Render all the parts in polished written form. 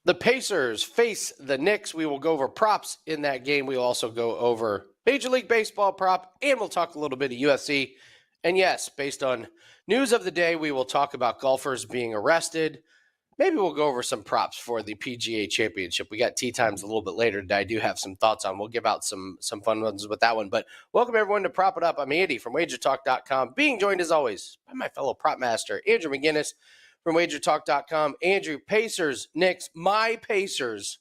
The Pacers face the Knicks. We will go over props in that game. We will also go over Major League Baseball prop, and we'll talk a little bit of UFC. And yes, based on news of the day, we will talk about golfers being arrested. Maybe we'll go over some props for the PGA Championship. We got tee times a little bit later that I do have some thoughts on. We'll give out some fun ones with that one. But welcome everyone to Prop It Up. I'm Andy from WagerTalk.com, being joined as always by my fellow prop master, Andrew McGinnis from WagerTalk.com. Andrew, Pacers, Knicks, my Pacers.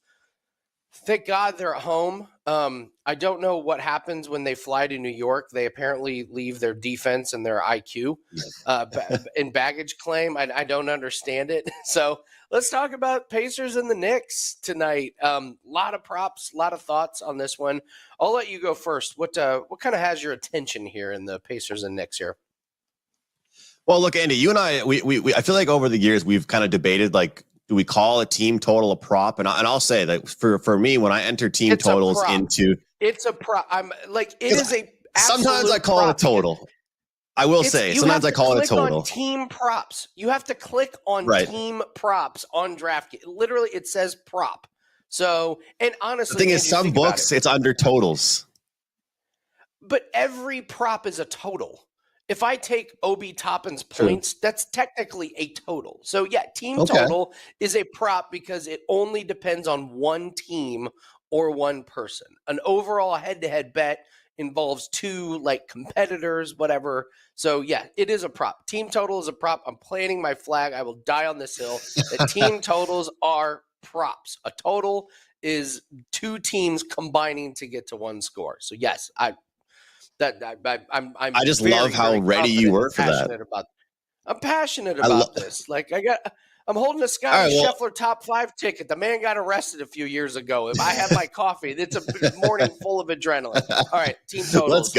Thank God they're at home. I don't know what happens when they fly to New York. They apparently leave their defense and their IQ in baggage claim. I don't understand it. So let's talk about Pacers and the Knicks tonight. Lot of props, a lot of thoughts on this one. I'll let you go first. What kind of has your attention here in the Pacers and Knicks here? Well, look, Andy, you and I I feel like over the years we've kind of debated, like, do we call a team total a prop? And I'll say that for me, when I enter team totals into, it's a prop. I'm like, it is a. Sometimes I call it a total. I will say sometimes I call it a total. On team props. You have to click on team props on DraftKings. Literally, it says prop. So, and honestly, the thing is, some books it's under totals. But every prop is a total. If I take Obi Toppin's points, that's technically a total. So, yeah, team total is a prop because it only depends on one team or one person. An overall head-to-head bet involves two, like, competitors, whatever. So, yeah, it is a prop. Team total is a prop. I'm planting my flag. I will die on this hill. The team totals are props. A total is two teams combining to get to one score. So, yes, I just love how ready you were for that. I'm passionate about this. Like I'm holding a Scotty Scheffler top 5 ticket. The man got arrested a few years ago. If I have my coffee, it's a morning full of adrenaline. All right, team totals.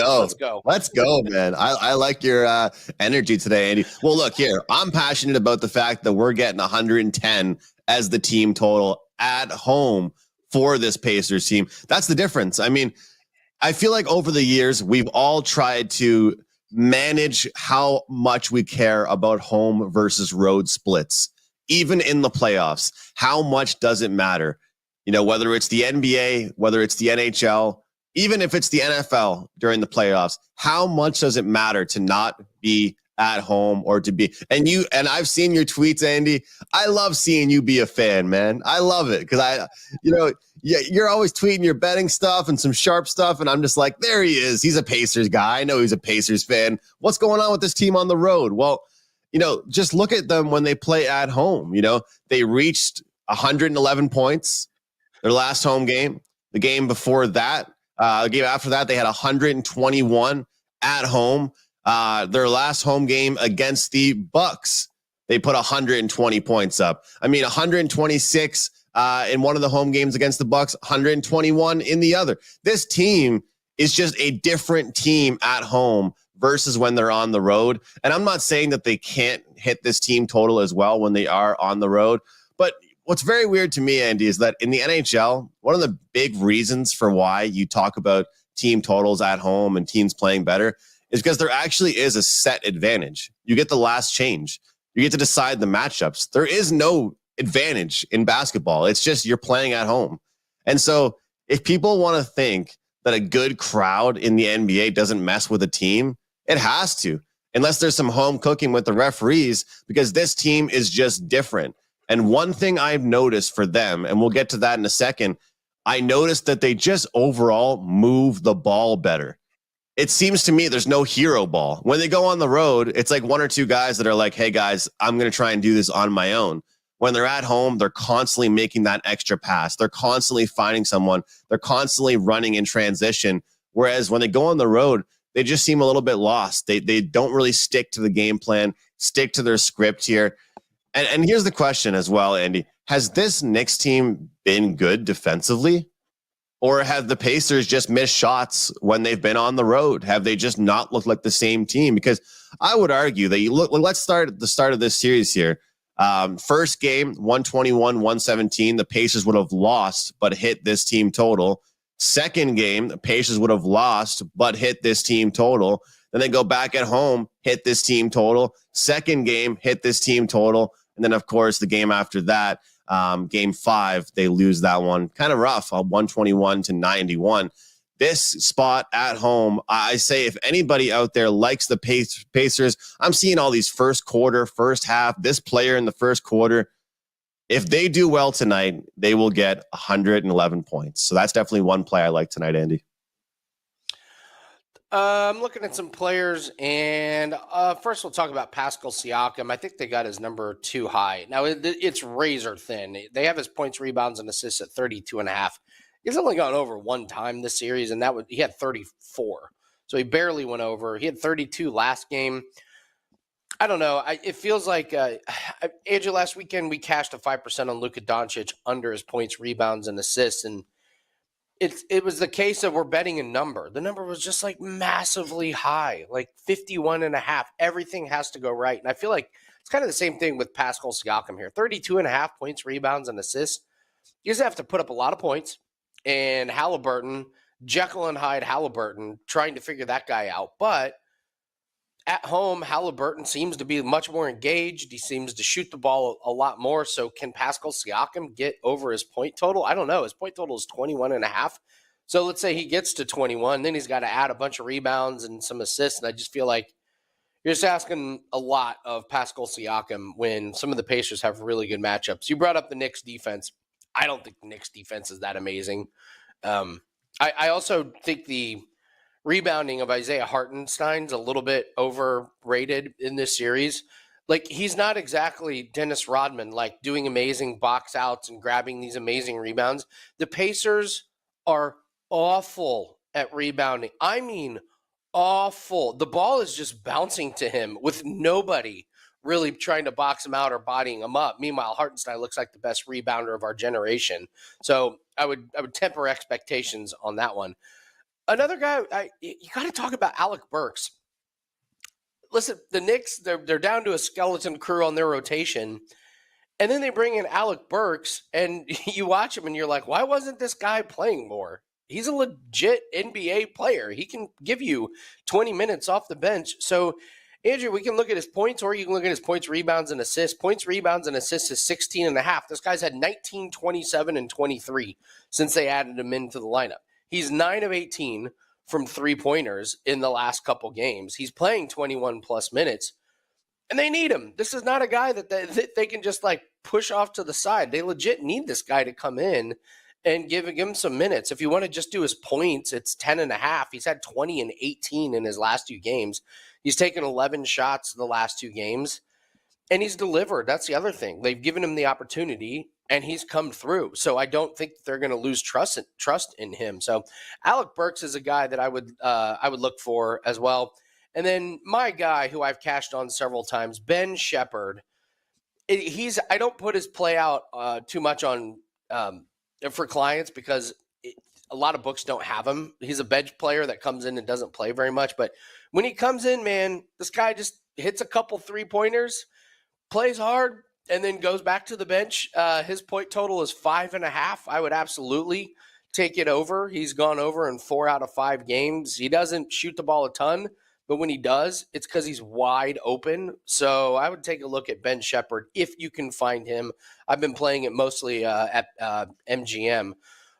Let's go, man. I like your energy today, Andy. Well, look here. I'm passionate about the fact that we're getting 110 as the team total at home for this Pacers team. That's the difference. I mean, I feel like over the years, we've all tried to manage how much we care about home versus road splits. Even in the playoffs, how much does it matter? You know, whether it's the NBA, whether it's the NHL, even if it's the NFL during the playoffs, how much does it matter to not be at home or to be? And I've seen your tweets, Andy. I love seeing you be a fan, man. I love it because you're always tweeting your betting stuff and some sharp stuff. And I'm just like, there he is. He's a Pacers guy. I know he's a Pacers fan. What's going on with this team on the road? Well, just look at them when they play at home. They reached 111 points their last home game. The game before that, the game after that, they had 121 at home. Their last home game against the Bucks, they put 120 points up. I mean, 126 in one of the home games against the Bucks, 121 in the other. This team is just a different team at home versus when they're on the road. And I'm not saying that they can't hit this team total as well when they are on the road. But what's very weird to me, Andy, is that in the NHL, one of the big reasons for why you talk about team totals at home and teams playing better is because there actually is a set advantage. You get the last change. You get to decide the matchups. There is no advantage in basketball. It's just you're playing at home. And so if people want to think that a good crowd in the NBA doesn't mess with a team, it has to, unless there's some home cooking with the referees, because this team is just different. And one thing I've noticed for them, and we'll get to that in a second, I noticed that they just overall move the ball better. It seems to me there's no hero ball. When they go on the road, it's like one or two guys that are like, hey, guys, I'm going to try and do this on my own. When they're at home, they're constantly making that extra pass. They're constantly finding someone. They're constantly running in transition. Whereas when they go on the road, they just seem a little bit lost. They don't really stick to the game plan, stick to their script here. And here's the question as well, Andy. Has this Knicks team been good defensively? Or have the Pacers just missed shots when they've been on the road? Have they just not looked like the same team? Because I would argue that let's start at the start of this series here. First game, 121-117. The Pacers would have lost, but hit this team total. Second game, the Pacers would have lost, but hit this team total. Then they go back at home, hit this team total. Second game, hit this team total. And then, of course, the game after that, Game 5, they lose that one. Kind of rough, 121-91. This spot at home, I say if anybody out there likes the Pacers, I'm seeing all these first quarter, first half, this player in the first quarter. If they do well tonight, they will get 111 points. So that's definitely one play I like tonight, Andy. I'm looking at some players, and first we'll talk about Pascal Siakam. I think they got his number too high. Now, it's razor thin. They have his points, rebounds, and assists at 32.5. He's only gone over one time this series, and he had 34. So he barely went over. He had 32 last game. I don't know. It feels like, Andrew, last weekend we cashed a 5% on Luka Doncic under his points, rebounds, and assists, and it was the case of we're betting a number. The number was just like massively high, like 51.5. Everything has to go right. And I feel like it's kind of the same thing with Pascal Siakam here. 32.5 points, rebounds, and assists. You just have to put up a lot of points. And Halliburton, Jekyll and Hyde Halliburton, trying to figure that guy out. But at home, Halliburton seems to be much more engaged. He seems to shoot the ball a lot more. So can Pascal Siakam get over his point total? I don't know. His point total is 21.5. So let's say he gets to 21. Then he's got to add a bunch of rebounds and some assists. And I just feel like you're just asking a lot of Pascal Siakam when some of the Pacers have really good matchups. You brought up the Knicks defense. I don't think the Knicks defense is that amazing. I also think the rebounding of Isaiah Hartenstein's a little bit overrated in this series. Like, he's not exactly Dennis Rodman, like doing amazing box outs and grabbing these amazing rebounds. The Pacers are awful at rebounding. I mean, awful. The ball is just bouncing to him with nobody really trying to box him out or bodying him up. Meanwhile, Hartenstein looks like the best rebounder of our generation. So I would temper expectations on that one. Another guy, you got to talk about Alec Burks. Listen, the Knicks, they're down to a skeleton crew on their rotation, and then they bring in Alec Burks, and you watch him, and you're like, why wasn't this guy playing more? He's a legit NBA player. He can give you 20 minutes off the bench. So, Andrew, we can look at his points, or you can look at his points, rebounds, and assists. Points, rebounds, and assists is 16.5. This guy's had 19, 27, and 23 since they added him into the lineup. He's 9 of 18 from three-pointers in the last couple games. He's playing 21-plus minutes, and they need him. This is not a guy that they can just, like, push off to the side. They legit need this guy to come in and give him some minutes. If you want to just do his points, it's 10.5. He's had 20 and 18 in his last two games. He's taken 11 shots the last two games, and he's delivered. That's the other thing. They've given him the opportunity, and he's come through. So I don't think they're going to lose trust in him. So Alec Burks is a guy that I would look for as well. And then my guy who I've cashed on several times, Ben Shepherd. I don't put his play out too much on for clients because a lot of books don't have him. He's a bench player that comes in and doesn't play very much. But when he comes in, man, this guy just hits a couple three-pointers, plays hard, and then goes back to the bench. His point total is 5.5. I would absolutely take it over. He's gone over in 4 out of 5 games. He doesn't shoot the ball a ton, but when he does, it's because he's wide open. So I would take a look at Ben Shepherd if you can find him. I've been playing it mostly at MGM.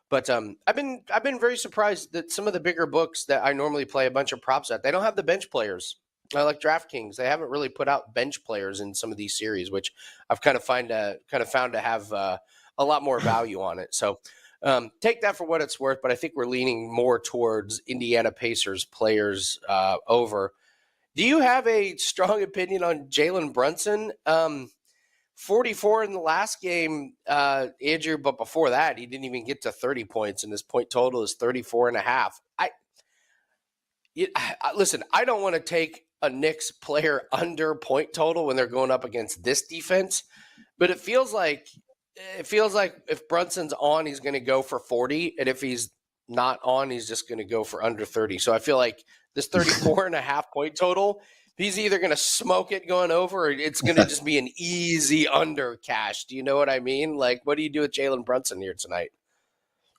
But I've been very surprised that some of the bigger books that I normally play a bunch of props at, they don't have the bench players. I like DraftKings. They haven't really put out bench players in some of these series, which I've kind of found to have a lot more value on it. So take that for what it's worth. But I think we're leaning more towards Indiana Pacers players over. Do you have a strong opinion on Jalen Brunson? 44 in the last game, Andrew, but before that, he didn't even get to 30 points, and his point total is 34.5. Listen, I don't want to take a Knicks player under point total when they're going up against this defense, but it feels like if Brunson's on, he's going to go for 40, and if he's not on, he's just going to go for under 30. So I feel like this 34.5 point total, he's either going to smoke it going over, or it's going to just be an easy under cash. Do you know what I mean? Like, what do you do with Jalen Brunson here tonight?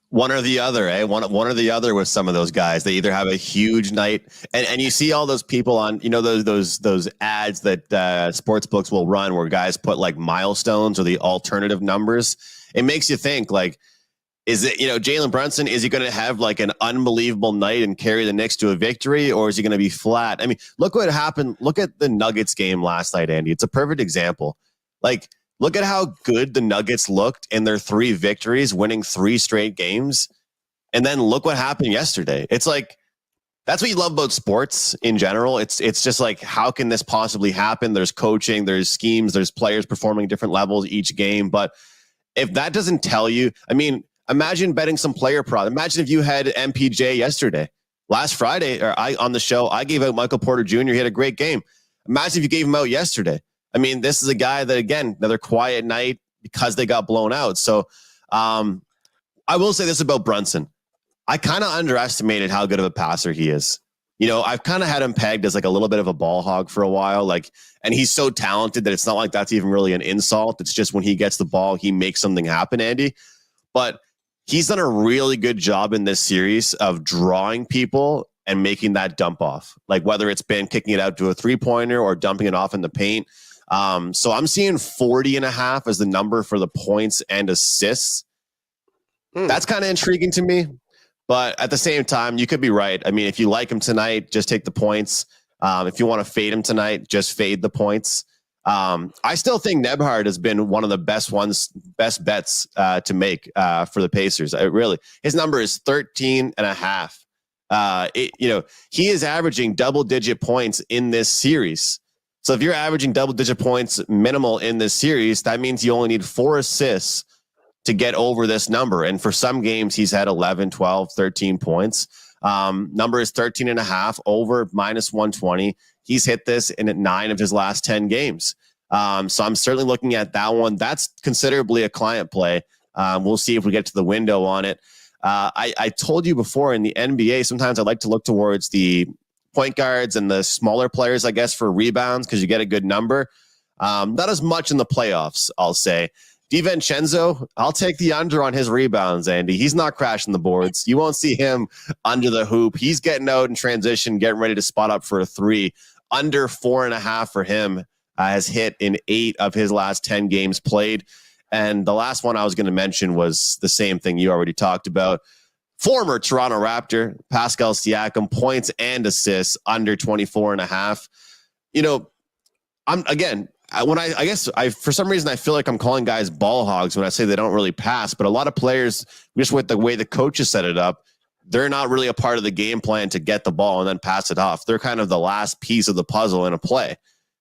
One or the other, eh? One or the other with some of those guys. They either have a huge night, and you see all those people on, those ads that sports books will run where guys put like milestones or the alternative numbers. It makes you think, like, is it, Jalen Brunson, is he going to have like an unbelievable night and carry the Knicks to a victory, or is he going to be flat? I mean, look what happened. Look at the Nuggets game last night, Andy. It's a perfect example. Like, look at how good the Nuggets looked in their 3 victories, winning 3 straight games. And then look what happened yesterday. It's like, that's what you love about sports in general. It's just like, how can this possibly happen? There's coaching, there's schemes, there's players performing different levels each game. But if that doesn't tell you, I mean, imagine betting some player prop. Imagine if you had MPJ yesterday. Last Friday, on the show, I gave out Michael Porter Jr. He had a great game. Imagine if you gave him out yesterday. I mean, this is a guy that, again, another quiet night because they got blown out. So I will say this about Brunson. I kind of underestimated how good of a passer he is. I've kind of had him pegged as like a little bit of a ball hog for a while. And he's so talented that it's not like that's even really an insult. It's just when he gets the ball, he makes something happen, Andy. But he's done a really good job in this series of drawing people and making that dump off. Like whether it's been kicking it out to a 3-pointer or dumping it off in the paint. So I'm seeing 40.5 as the number for the points and assists. That's kind of intriguing to me. But at the same time, you could be right. I mean, if you like him tonight, just take the points. If you want to fade him tonight, just fade the points. I still think Nebhard has been one of the best bets to make for the Pacers. His number is 13.5. He is averaging double-digit points in this series. So if you're averaging double-digit points minimal in this series, that means you only need 4 assists to get over this number. And for some games, he's had 11, 12, 13 points. Number is 13.5 over minus 120. He's hit this in 9 of his last 10 games. So I'm certainly looking at that one. That's considerably a client play. We'll see if we get to the window on it. I told you before in the NBA, sometimes I like to look towards the point guards and the smaller players, I guess, for rebounds because you get a good number. Not as much in the playoffs, I'll say. DiVincenzo, I'll take the under on his rebounds, Andy. He's not crashing the boards. You won't see him under the hoop. He's getting out in transition, getting ready to spot up for a 3. Under 4.5 for him has hit in 8 of his last 10 games played. And the last one I was going to mention was the same thing you already talked about. Former Toronto Raptor, Pascal Siakam, points and assists under 24.5. For some reason, I feel like I'm calling guys ball hogs when I say they don't really pass, but a lot of players, just with the way the coaches set it up, they're not really a part of the game plan to get the ball and then pass it off. They're kind of the last piece of the puzzle in a play.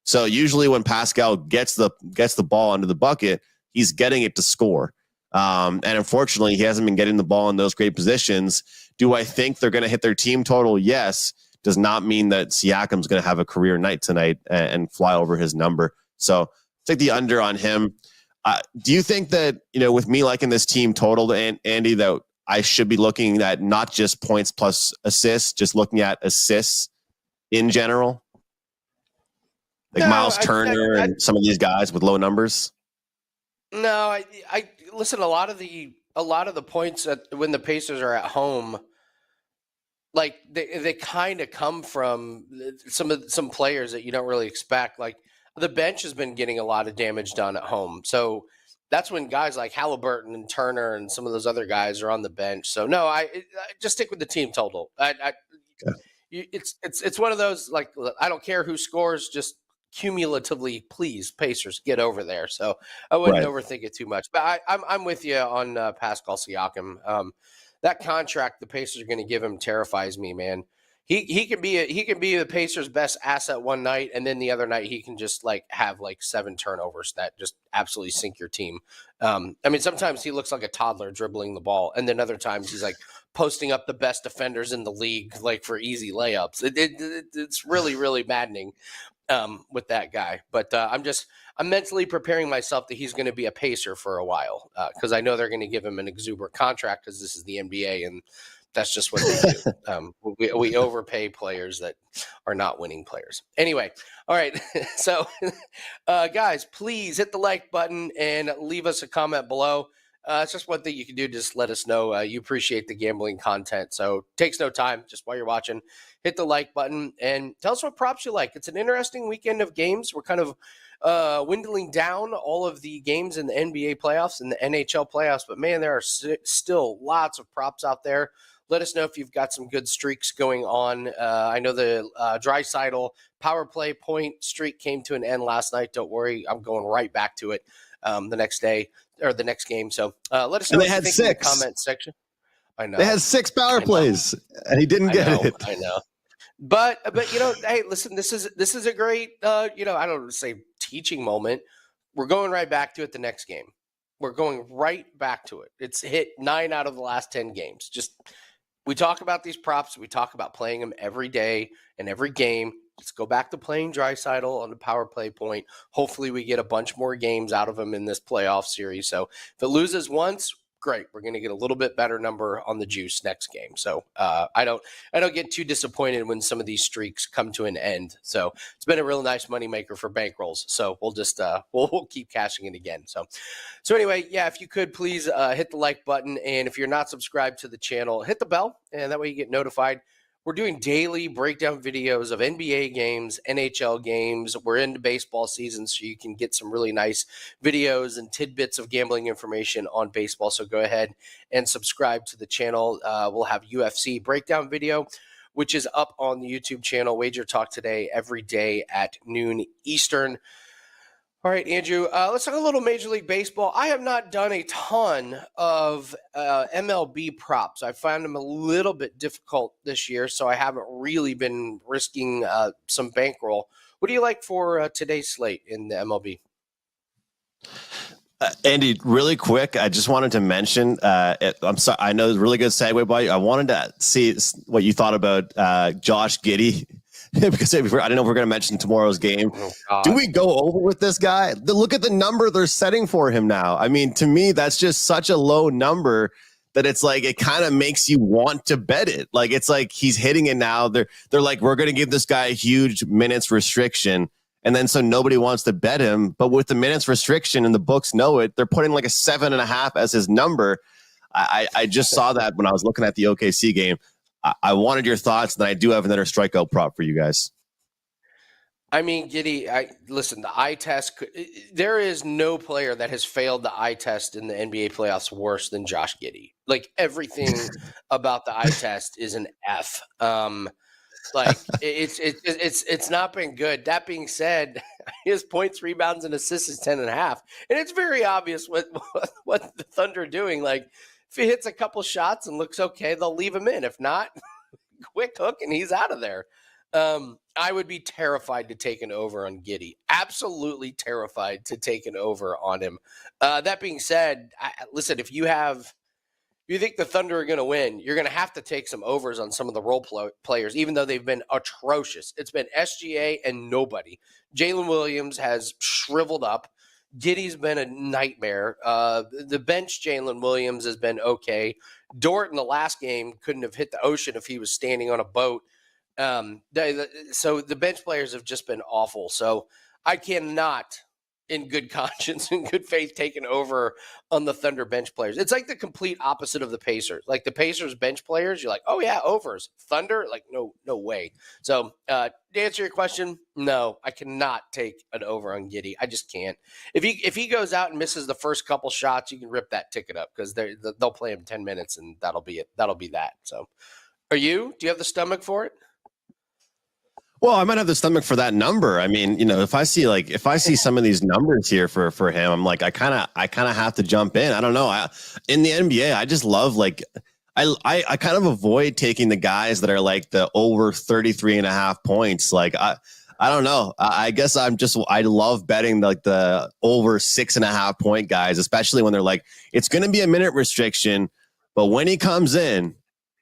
So usually when Pascal gets the ball under the bucket, he's getting it to score. And unfortunately, he hasn't been getting the ball in those great positions. Do I think they're going to hit their team total? Yes. Does not mean that Siakam's going to have a career night tonight and fly over his number. So take the under on him. Do you think that, with me liking this team total, Andy, that I should be looking at not just points plus assists, just looking at assists in general? Like Miles Turner and some of these guys with low numbers? No, I listen, a lot of the points when the Pacers are at home, like they kind of come from some players that you don't really expect. Like the bench has been getting a lot of damage done at home. So that's when guys like Halliburton and Turner and some of those other guys are on the bench. So no, I just stick with the team total. It's one of those, like, I don't care who scores, just cumulatively, please, Pacers, get over there. So I wouldn't overthink it too much. But I'm with you on Pascal Siakam. That contract the Pacers are going to give him terrifies me, man. He can be the Pacers' best asset one night, and then the other night he can just have 7 turnovers that just absolutely sink your team. I mean, sometimes he looks like a toddler dribbling the ball, and then other times he's posting up the best defenders in the league for easy layups. It's really, really maddening with that guy. But I'm mentally preparing myself that he's going to be a Pacer for a while because I know they're going to give him an exuberant contract because this is the NBA and that's just what they do. We overpay players that are not winning players. Anyway, all right. So, guys, please hit the like button and leave us a comment below. It's just one thing you can do. Just let us know you appreciate the gambling content. So takes no time. Just while you're watching, hit the like button and tell us what props you like. It's an interesting weekend of games. We're kind of dwindling down all of the games in the NBA playoffs and the NHL playoffs. But, man, there are still lots of props out there. Let us know if you've got some good streaks going on. I know the Draisaitl power play point streak came to an end last night. Don't worry. I'm going right back to it the next day or the next game. So let us know what you think in the comment section. I know. They had 6 power plays, and he didn't get it. I know. But hey, listen, this is a great I don't say teaching moment. We're going right back to it the next game. We're going right back to it. It's hit 9 out of the last 10 games. We talk about these props. We talk about playing them every day and every game. Let's go back to playing Draisaitl on the power play point. Hopefully we get a bunch more games out of him in this playoff series. So if it loses once, great. We're going to get a little bit better number on the juice next game. So I don't get too disappointed when some of these streaks come to an end. So it's been a real nice moneymaker for bankrolls. So we'll just we'll keep cashing it again. So anyway, yeah, if you could please hit the like button, and if you're not subscribed to the channel, hit the bell, and that way you get notified. We're doing daily breakdown videos of NBA games, NHL games. We're into baseball season, so you can get some really nice videos and tidbits of gambling information on baseball. So go ahead and subscribe to the channel. We'll have UFC breakdown video, which is up on the YouTube channel, WagerTalk today, every day at noon Eastern. All right, Andrew, let's talk a little Major League Baseball. I have not done a ton of MLB props. I found them a little bit difficult this year, so I haven't really been risking some bankroll. What do you like for today's slate in the MLB? Andy, really quick, I just wanted to mention, I'm sorry, I know it's a really good segue by you. I wanted to see what you thought about Josh Giddey. Because I don't know if we're going to mention tomorrow's game. Do we go over with this guy? Look at the number they're setting for him now. I mean, to me, that's just such a low number that it's like it kind of makes you want to bet it. Like it's like he's hitting it now. They're like, we're going to give this guy a huge minutes restriction. And then so nobody wants to bet him. But with the minutes restriction and the books know it, they're putting like a 7.5 as his number. I just saw that when I was looking at the OKC game. I wanted your thoughts, and I do have another strikeout prop for you guys. I mean, Giddey, listen, the eye test, there is no player that has failed the eye test in the NBA playoffs worse than Josh Giddey. Like, everything about the eye test is an F. It's not been good. That being said, his points, rebounds, and assists is 10.5. And it's very obvious what the Thunder are doing. Like, if he hits a couple shots and looks okay, they'll leave him in. If not, quick hook and he's out of there. I would be terrified to take an over on Giddey. Absolutely terrified to take an over on him. That being said, listen, if you think the Thunder are going to win, you're going to have to take some overs on some of the role players, even though they've been atrocious. It's been SGA and nobody. Jalen Williams has shriveled up. Giddey's been a nightmare. The bench, Jalen Williams, has been okay. Dort in the last game couldn't have hit the ocean if he was standing on a boat. So the bench players have just been awful. So I cannot, in good conscience, in good faith, taken over on the Thunder bench players. It's like the complete opposite of the Pacers. Like the Pacers bench players, you're like, oh yeah, overs. Thunder, like no way. So to answer your question, no, I cannot take an over on Giddey. I just can't. If he goes out and misses the first couple shots, you can rip that ticket up because they'll play him 10 minutes and that'll be it. That'll be that. So, do you have the stomach for it? Well, I might have the stomach for that number. I mean, if I see some of these numbers here for him, I'm like, I kind of have to jump in. I don't know. In the NBA, I just love I kind of avoid taking the guys that are like the over 33.5 points. Like I don't know. I guess I love betting like the over 6.5 point guys, especially when they're like, it's going to be a minute restriction, but when he comes in,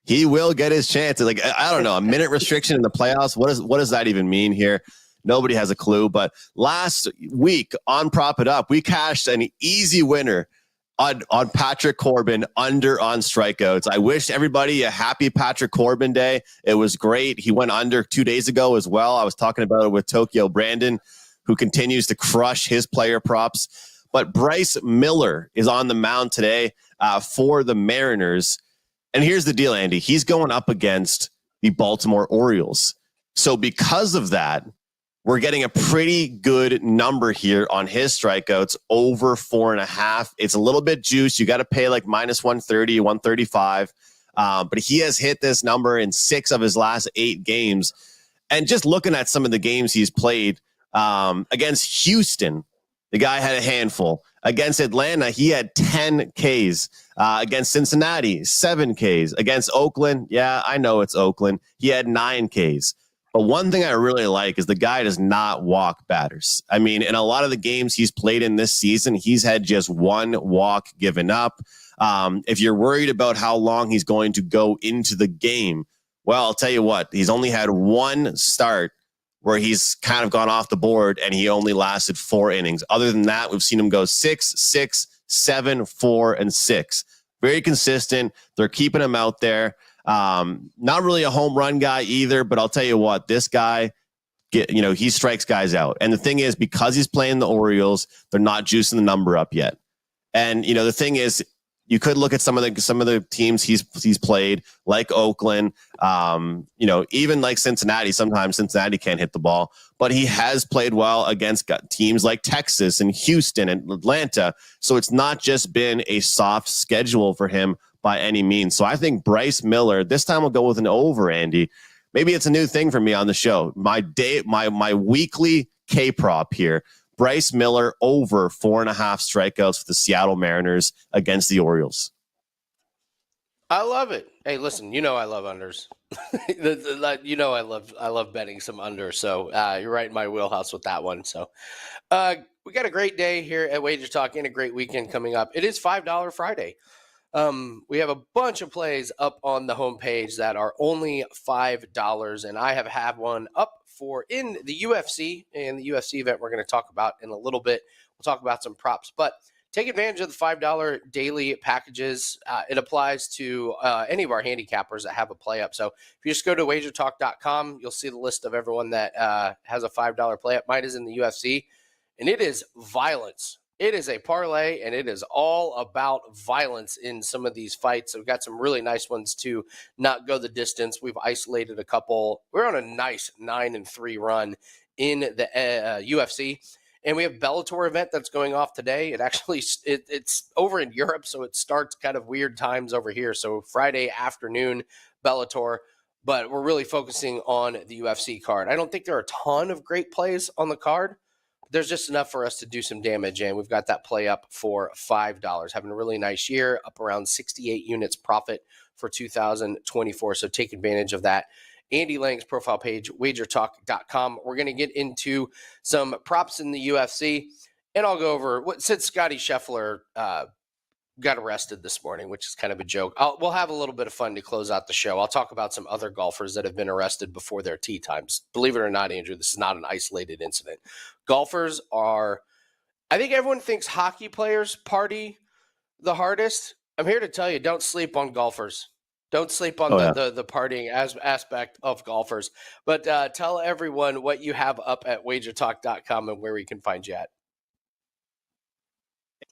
he will get his chance. Like, I don't know, a minute restriction in the playoffs. What does that even mean here? Nobody has a clue. But last week on Prop It Up, we cashed an easy winner on Patrick Corbin under on strikeouts. I wish everybody a happy Patrick Corbin day. It was great. He went under 2 days ago as well. I was talking about it with Tokyo Brandon, who continues to crush his player props. But Bryce Miller is on the mound today. for the Mariners. And here's the deal, Andy. He's going up against the Baltimore Orioles. So because of that, we're getting a pretty good number here on his strikeouts, over 4.5. It's a little bit juiced. You got to pay like minus 130, 135. But he has hit this number in 6 of his last 8 games. And just looking at some of the games he's played against Houston, the guy had a handful. Against Atlanta, he had 10 Ks. Against Cincinnati, 7 Ks. Against Oakland, yeah, I know it's Oakland. He had 9 Ks. But one thing I really like is the guy does not walk batters. I mean, in a lot of the games he's played in this season, he's had just 1 walk given up. If you're worried about how long he's going to go into the game, well, I'll tell you what, he's only had 1 start where he's kind of gone off the board and he only lasted 4 innings. Other than that, we've seen him go 6, 6, 7, 4, and 6. Very consistent. They're keeping him out there. Not really a home run guy either, but I'll tell you what, this guy, he strikes guys out. And the thing is, because he's playing the Orioles, they're not juicing the number up yet. And, the thing is, you could look at some of the teams he's played, like Oakland, even like Cincinnati. Sometimes Cincinnati can't hit the ball, but he has played well against teams like Texas and Houston and Atlanta. So it's not just been a soft schedule for him by any means. So I think Bryce Miller, this time we'll go with an over, Andy. Maybe it's a new thing for me on the show. My weekly K prop here. Bryce Miller over 4.5 strikeouts for the Seattle Mariners against the Orioles. I love it. Hey, listen, I love unders. I love betting some under. So you're right in my wheelhouse with that one. So we got a great day here at WagerTalk and a great weekend coming up. It is $5 Friday. We have a bunch of plays up on the homepage that are only $5, and I have one up for in the UFC and the UFC event we're going to talk about in a little bit. We'll talk about some props, but take advantage of the $5 daily packages. It applies to any of our handicappers that have a play up. So if you just go to WagerTalk.com, you'll see the list of everyone that has a $5 play up. Mine is in the UFC, and it is violence. It is a parlay, and it is all about violence in some of these fights. So we've got some really nice ones to not go the distance. We've isolated a couple. We're on a nice 9-3 run in the UFC. And we have Bellator event that's going off today. It's over in Europe, so it starts kind of weird times over here. So Friday afternoon, Bellator. But we're really focusing on the UFC card. I don't think there are a ton of great plays on the card. There's just enough for us to do some damage, and we've got that play up for $5. Having a really nice year, up around 68 units profit for 2024, so take advantage of that. Andy Lang's profile page, WagerTalk.com. We're going to get into some props in the UFC, and I'll go over since Scotty Scheffler got arrested this morning, which is kind of a joke. We'll have a little bit of fun to close out the show. I'll talk about some other golfers that have been arrested before their tee times. Believe it or not, Andrew, this is not an isolated incident. Golfers I think everyone thinks hockey players party the hardest. I'm here to tell you, don't sleep on golfers. Don't sleep on the partying aspect of golfers. But tell everyone what you have up at WagerTalk.com and where we can find you at.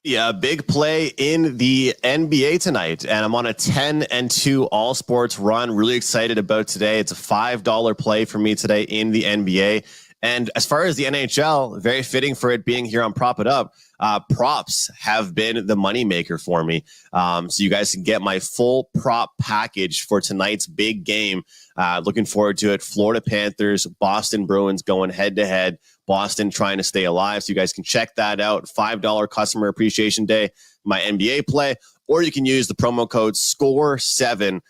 Yeah, big play in the NBA tonight, and I'm on a 10-2 all sports run. Really excited about today. It's a $5 play for me today in the NBA. And as far as the NHL, very fitting for it being here on Prop It Up. Props have been the moneymaker for me. So you guys can get my full prop package for tonight's big game. Looking forward to it. Florida Panthers, Boston Bruins going head to head. Boston trying to stay alive. So you guys can check that out. $5 customer appreciation day, my NBA play, or you can use the promo code SCORE7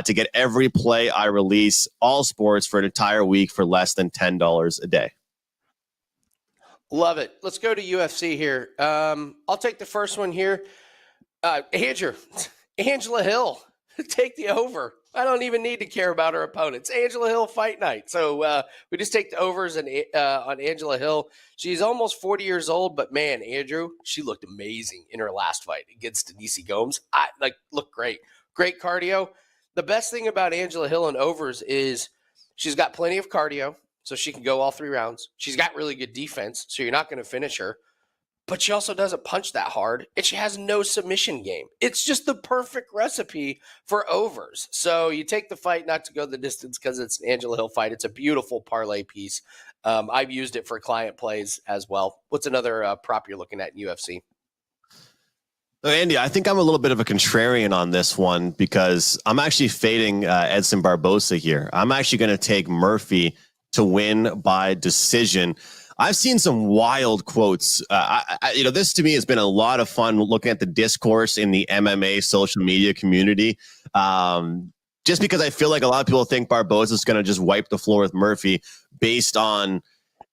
to get every play I release, all sports, for an entire week for less than $10 a day. Love it. Let's go to UFC here. I'll take the first one here. Angela Hill, take the over. I don't even need to care about her opponents. Angela Hill Fight Night. So we just take the overs on Angela Hill. She's almost 40 years old, but man, Andrew, she looked amazing in her last fight against Denise Gomes. Looked great. Great cardio. The best thing about Angela Hill and overs is she's got plenty of cardio, so she can go all 3 rounds. She's got really good defense, so you're not going to finish her. but she also doesn't punch that hard, and she has no submission game. It's just the perfect recipe for overs. So you take the fight not to go the distance because it's an Angela Hill fight. It's a beautiful parlay piece. I've used it for client plays as well. What's another prop you're looking at in UFC? So Andy, I think I'm a little bit of a contrarian on this one because I'm actually fading Edson Barbosa here. I'm actually going to take Murphy to win by decision. I've seen some wild quotes. This to me has been a lot of fun looking at the discourse in the MMA social media community. Just because I feel like a lot of people think Barbosa is going to just wipe the floor with Murphy based on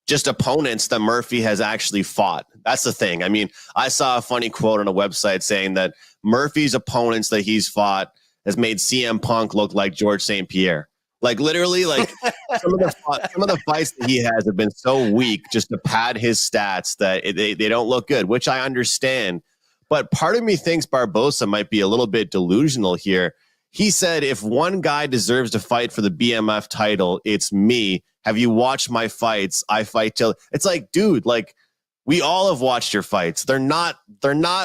just opponents that Murphy has actually fought. That's the thing. I mean, I saw a funny quote on a website saying that Murphy's opponents that he's fought has made CM Punk look like George St. Pierre. Like literally, like some of the fights that he has have been so weak just to pad his stats that they don't look good, which I understand. But part of me thinks Barbosa might be a little bit delusional here. He said, if one guy deserves to fight for the BMF title, it's me. Have you watched my fights? I fight till it's like, dude, like we all have watched your fights. They're not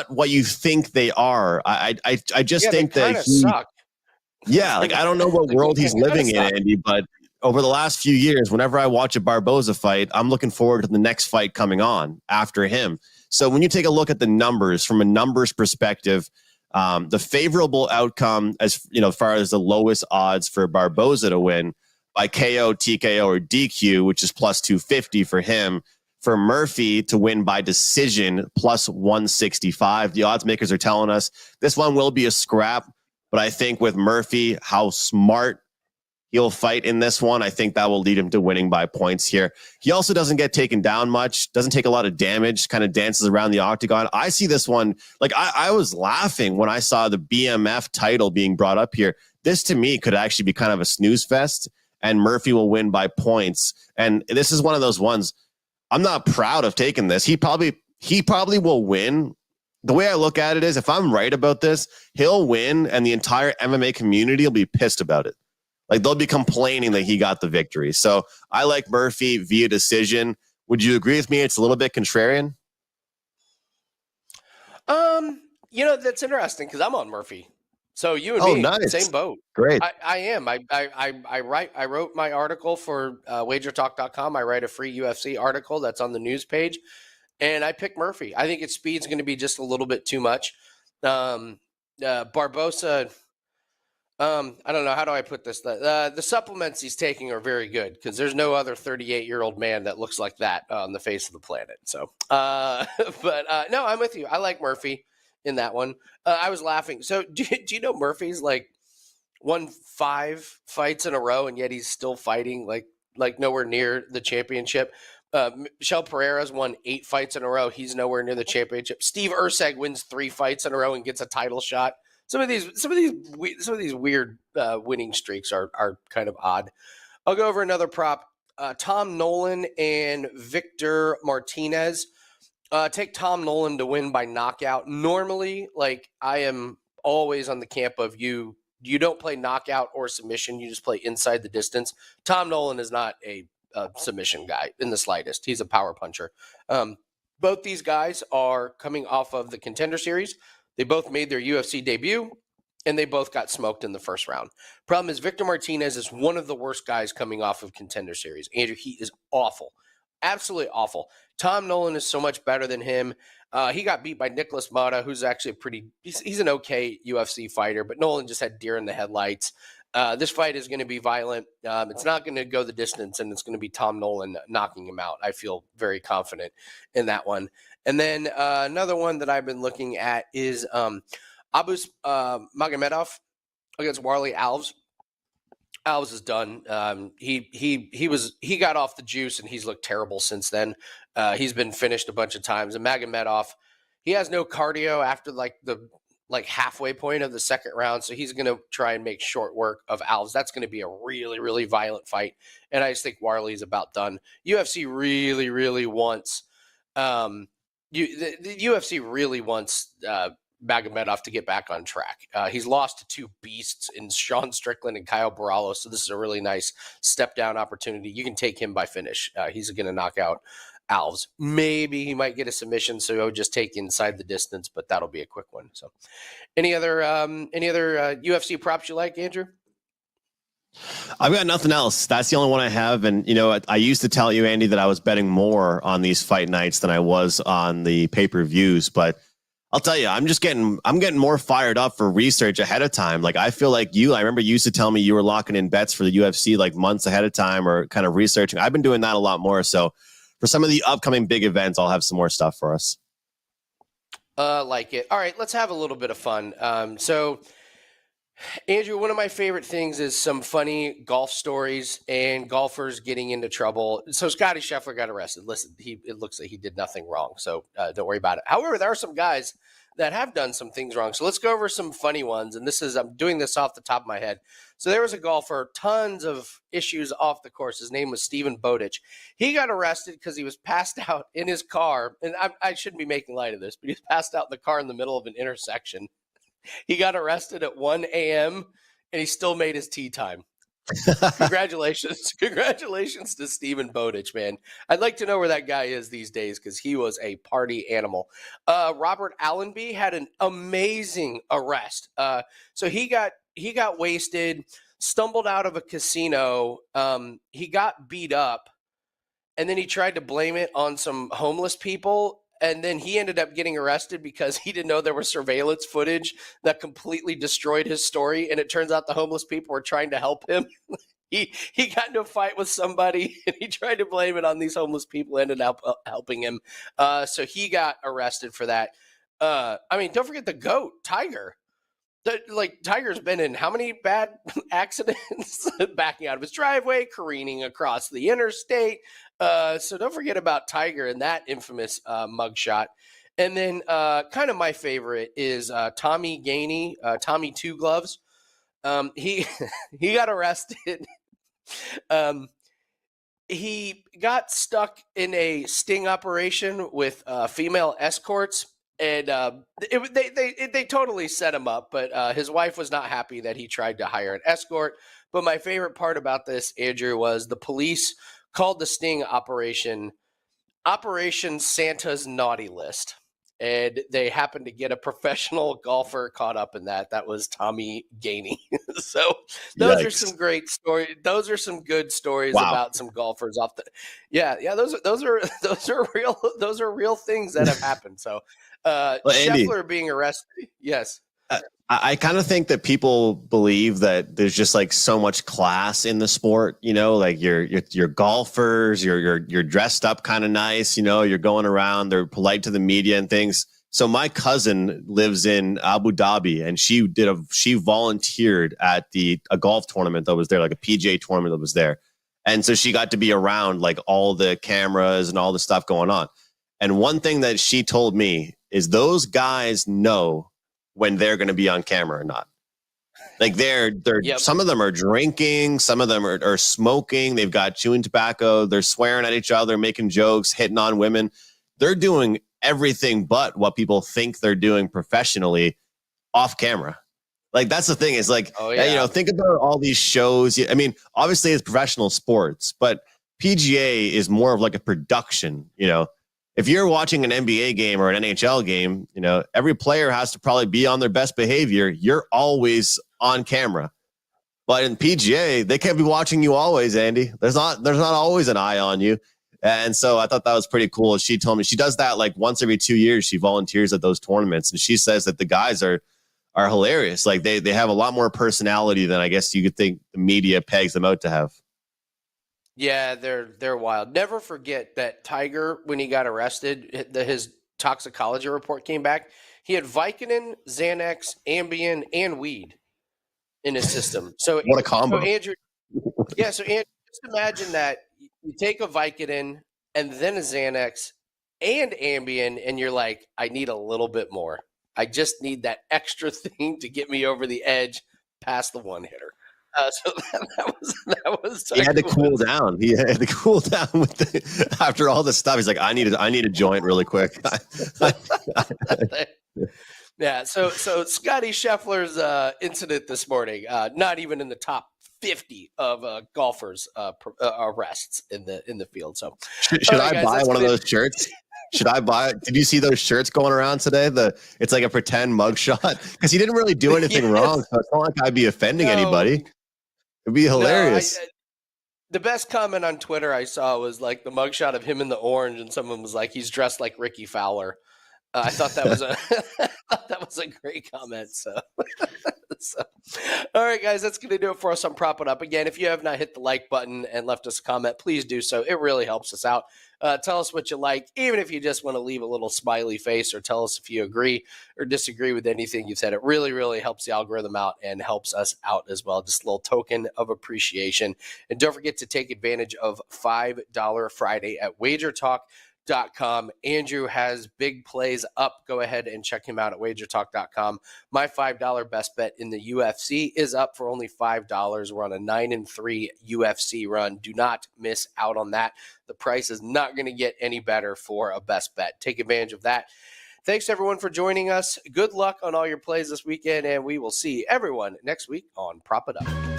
what you think they are. I just think that he suck. Yeah, like I don't know what world he's living in, Andy, but over the last few years, whenever I watch a Barbosa fight, I'm looking forward to the next fight coming on after him. So when you take a look at the numbers from a numbers perspective, the favorable outcome as far as the lowest odds for Barbosa to win by KO, TKO, or DQ, which is plus 250 for him. For Murphy to win by decision, plus 165. The odds makers are telling us this one will be a scrap. But I think with Murphy, how smart he'll fight in this one, I think that will lead him to winning by points here. He also doesn't get taken down much, doesn't take a lot of damage, kind of dances around the octagon. I see this one, like I was laughing when I saw the BMF title being brought up here. This to me could actually be kind of a snooze fest, and Murphy will win by points. And this is one of those ones, I'm not proud of taking this. He probably will win. The way I look at it is if I'm right about this, he'll win and the entire MMA community will be pissed about it. Like they'll be complaining that he got the victory. So I like Murphy via decision. Would you agree with me? It's a little bit contrarian. That's interesting because I'm on Murphy. So you and me, nice. Same boat. Great. I am. I wrote my article for WagerTalk.com. I write a free UFC article that's on the news page. And I picked Murphy. I think its speed's going to be just a little bit too much. Barbosa, I don't know. How do I put this? The supplements he's taking are very good because there's no other 38-year-old man that looks like that on the face of the planet. So, no, I'm with you. I like Murphy in that one. I was laughing. So do you know Murphy's like won 5 fights in a row and yet he's still fighting like nowhere near the championship? Michel Pereira's won 8 fights in a row. He's nowhere near the championship. Steve Erceg wins 3 fights in a row and gets a title shot. Some of these weird winning streaks are kind of odd. I'll go over another prop. Tom Nolan and Victor Martinez. Take Tom Nolan to win by knockout. Normally, like I am always on the camp of you don't play knockout or submission. You just play inside the distance. Tom Nolan is not a submission guy in the slightest. He's a power puncher. Both these guys are coming off of the Contender Series. They both made their UFC debut, and they both got smoked in the first round. Problem is, Victor Martinez is one of the worst guys coming off of Contender Series. Andrew, he is awful. Absolutely awful. Tom Nolan is so much better than him. He got beat by Nicholas Mata, who's actually he's an okay UFC fighter, but Nolan just had deer in the headlights. This fight is going to be violent. It's not going to go the distance, and it's going to be Tom Nolan knocking him out. I feel very confident in that one. And then another one that I've been looking at is Abus Magomedov against Warley Alves. Alves is done. He got off the juice, and he's looked terrible since then. He's been finished a bunch of times. And Magomedov, he has no cardio after the halfway point of the second round. So he's going to try and make short work of Alves. That's going to be a really, really violent fight. And I just think Warley's about done. UFC really, really wants the UFC really wants Magomedov to get back on track. He's lost to 2 beasts in Sean Strickland and Kyle Borrallo. So this is a really nice step down opportunity. You can take him by finish. He's going to knock out Alves. Maybe he might get a submission, so he'll just take inside the distance, but that'll be a quick one. So, any other UFC props you like, Andrew? I've got nothing else. That's the only one I have. And, I used to tell you, Andy, that I was betting more on these fight nights than I was on the pay-per-views. But I'll tell you, I'm getting more fired up for research ahead of time. Like, I feel like I remember you used to tell me you were locking in bets for the UFC like months ahead of time or kind of researching. I've been doing that a lot more. So for some of the upcoming big events, I'll have some more stuff for us. Like it. All right, let's have a little bit of fun. So Andrew, one of my favorite things is some funny golf stories and golfers getting into trouble. So Scotty Scheffler got arrested. Listen, it looks like he did nothing wrong, so don't worry about it. However, there are some guys that have done some things wrong. So let's go over some funny ones. And I'm doing this off the top of my head. So there was a golfer, tons of issues off the course. His name was Stephen Bowditch. He got arrested because he was passed out in his car. And I shouldn't be making light of this, but he was passed out in the car in the middle of an intersection. He got arrested at 1 a.m. and he still made his tee time. Congratulations to Stephen Bowditch, man. I'd like to know where that guy is these days because he was a party animal. Robert Allenby had an amazing arrest. So he got wasted, stumbled out of a casino. He got beat up, and then he tried to blame it on some homeless people. And then he ended up getting arrested because he didn't know there was surveillance footage that completely destroyed his story. And it turns out the homeless people were trying to help him. He got into a fight with somebody and he tried to blame it on these homeless people, ended up helping him. So he got arrested for that. Don't forget the GOAT, Tiger. Tiger's been in how many bad accidents? Backing out of his driveway, careening across the interstate. So don't forget about Tiger and that infamous mugshot. And then kind of my favorite is Tommy Gainey, Tommy Two Gloves. He got arrested. He got stuck in a sting operation with female escorts. And they totally set him up, but his wife was not happy that he tried to hire an escort. But my favorite part about this, Andrew, was the police called the sting operation Operation Santa's Naughty List. And they happened to get a professional golfer caught up in that. That was Tommy Gainey. So those Yikes. Are some great stories. Those are some good stories about some golfers off the. Yeah. Those are real things that have happened. So Scheffler Andy, being arrested. Yes. I kind of think that people believe that there's just like so much class in the sport, like you're golfers, you're dressed up kind of nice, you're going around, they're polite to the media and things. So my cousin lives in Abu Dhabi and she volunteered at a golf tournament that was there, like a PGA tournament that was there. And so she got to be around like all the cameras and all the stuff going on. And one thing that she told me is those guys know when they're going to be on camera or not. Like they're yep. Some of them are drinking, some of them are smoking, they've got chewing tobacco, they're swearing at each other, making jokes, hitting on women. They're doing everything but what people think they're doing professionally off camera. Like that's the thing is like, think about all these shows. I mean, obviously it's professional sports, but PGA is more of like a production, If you're watching an NBA game or an NHL game, every player has to probably be on their best behavior. You're always on camera. But in PGA, they can't be watching you always, Andy. There's not always an eye on you. And so I thought that was pretty cool. She told me she does that like once every 2 years. She volunteers at those tournaments. And she says that the guys are hilarious. Like they have a lot more personality than I guess you could think the media pegs them out to have. Yeah, they're wild. Never forget that Tiger, when he got arrested, his toxicology report came back. He had Vicodin, Xanax, Ambien, and weed in his system. So what a combo! So Andrew, just imagine that you take a Vicodin and then a Xanax and Ambien, and you're like, I need a little bit more. I just need that extra thing to get me over the edge past the one hitter. So that was. He had to cool down. He had to cool down after all this stuff. He's like, I need a joint really quick. Yeah. So Scotty Scheffler's incident this morning, not even in the top 50 of golfers arrests in the field. So should right, I guys, buy one of those shirts? Should I buy it? Did you see those shirts going around today? It's like a pretend mugshot because he didn't really do anything wrong. So it's not like I'd be offending anybody. It'd be hilarious. The best comment on Twitter I saw was like the mugshot of him in the orange, and someone was like, "He's dressed like Ricky Fowler." I thought that was a great comment. So, all right, guys, that's going to do it for us on Prop It Up. Again, if you have not hit the like button and left us a comment, please do so. It really helps us out. Tell us what you like, even if you just want to leave a little smiley face, or tell us if you agree or disagree with anything you've said. It really, really helps the algorithm out and helps us out as well. Just a little token of appreciation. And don't forget to take advantage of $5 Friday at WagerTalk.com. Andrew has big plays up. Go ahead and check him out at WagerTalk.com. My $5 best bet in the UFC is up for only $5. We're on a 9-3 UFC run. Do not miss out on that. The price is not going to get any better for a best bet. Take advantage of that. Thanks, everyone, for joining us. Good luck on all your plays this weekend, and we will see everyone next week on Prop It Up.